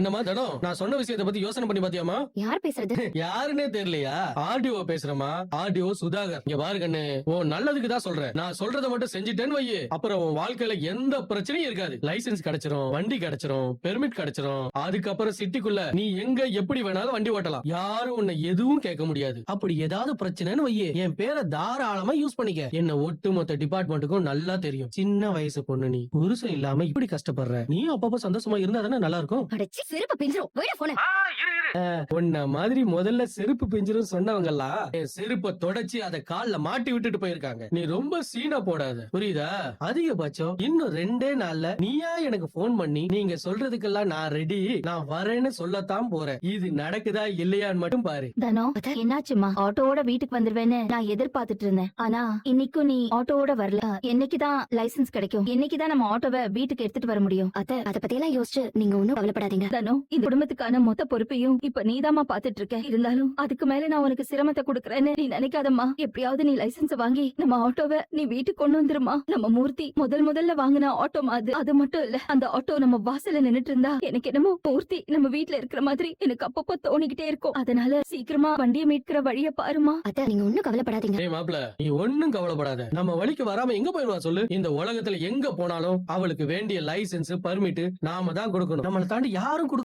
என்னமா தனம், நான் சொன்ன விஷயத்தை பத்தி யோசனை பண்ணி பாத்தியாமா? யார் பேசுறது? யாருன்னே தெரியலையா? ஆர்டிஓ பேசுறமா, ஆர்டிஓ சுதாகர். இங்க பாரு கண்ணு, உன் நல்லதுக்கு தான் சொல்றேன். நான் சொல்றத மட்டும் செஞ்சுட்டேன்னு வையே, அப்புறம் உன் வாழ்க்கையில எந்த பிரச்சனையும் இருக்காது. லைசென்ஸ் கிடைச்சிரும், வண்டி கிடைச்சிரும், பெர்மிட் கிடைச்சிரும். அதுக்கப்புறம் சிட்டிக்குள்ள நீ எங்க எப்படி வேணாலும் வண்டி ஓட்டலாம். யாரும் உன்னை எதுவும் கேட்க முடியாது. அப்படி ஏதாவது பிரச்சனைன்னு வையே, என் பேரை தாராளமா யூஸ் பண்ணிக்க. என்ன ஒட்டுமொத்த டிபார்ட்மெண்ட்டுக்கும் நல்லா தெரியும். சின்ன வயசு பொண்ணு நீ, புருஷன் இல்லாம இப்படி கஷ்டப்படுற. நீ அப்பப்ப சந்தோஷமா இருந்தா தானே நல்லா இருக்கும். அடச்சி செருப்பு பிஞ்சிரும். வைடா போன. உன்ன மாதிரி முதல்ல செருப்பு பிஞ்சிரும் சொன்னவங்க எல்லாம் என் செருப்ப தொடச்சி அதை கால்ல மாட்டி விட்டுட்டு போயிருக்காங்க. நீ ரொம்ப சீனா போடாத, புரியுதா? அதிகபட்சம் இன்னும் 2 நாள்ல நீயா எனக்கு போன் பண்ணி நீங்க சொல்றதுக்கெல்லாம் நான் ரெடி, நான் வரேன்னு சொல்லத்தான் போறேன். இது நடக்குதா இல்லையான்னு மட்டும் பாரு. தனோ, என்னாச்சுமா? ஆட்டோவோட வீட்டுக்கு வந்துருவேன்னு நான் எதிர்பார்த்துட்டு இருந்தேன். ஆனா இன்னைக்கும் நீ ஆட்டோவோட வரல. என்னைக்குதான் லைசென்ஸ் கிடைக்கும்? என்னைக்குதான் நம்ம ஆட்டோவை வீட்டுக்கு எடுத்துட்டு வர முடியும்? அத பத்தி எல்லாம் யோசிச்சு நீங்க ஒண்ணும் கவலைப்படாதீங்க. தனோ, இந்த குடும்பத்துக்கான மொத்த பொறுப்பையும் இப்ப நீதாமா பாத்துட்டு இருக்க. இருந்தாலும் அதுக்கு மேல நான் உனக்கு சிரமத்தை கொடுக்கறேன்னு நீ நினைக்காதம்மா. எப்படியாவது நீ லைசென்ஸ் வாங்கி நம்ம ஆட்டோவை நீ வீட்டுக்கு கொண்டு வந்துருமா. நம்ம மூர்த்தி முதல்ல வாங்கின ஆட்டோ அது. அது மட்டும் இல்ல, அந்த ஆட்டோ நம்ம வாசல்ல நின்னுட்டு இருந்தா எனக்கு என்னமோ மூர்த்தி நம்ம வீட்டுல இருக்கிற மாதிரி எனக்கு அப்பப்போ தோணிக்கிட்டே இருக்கும். அதனால சீக்கிரமா வண்டியை மீட்கிற வழிய பாருமா. அத நீங்க ஒண்ணும் கவலைப்படாதீங்க. மாப்பிள, நீ ஒண்ணும் கவலைப்படாத. நம்ம வழிக்கு வராம எங்க போயிருவா சொல்லு? இந்த உலகத்துல எங்க போனாலும் அவளுக்கு வேண்டிய லைசென்ஸ், பர்மிட் நாம தான் கொடுக்கணும். நம்மளை தாண்டி யாரும்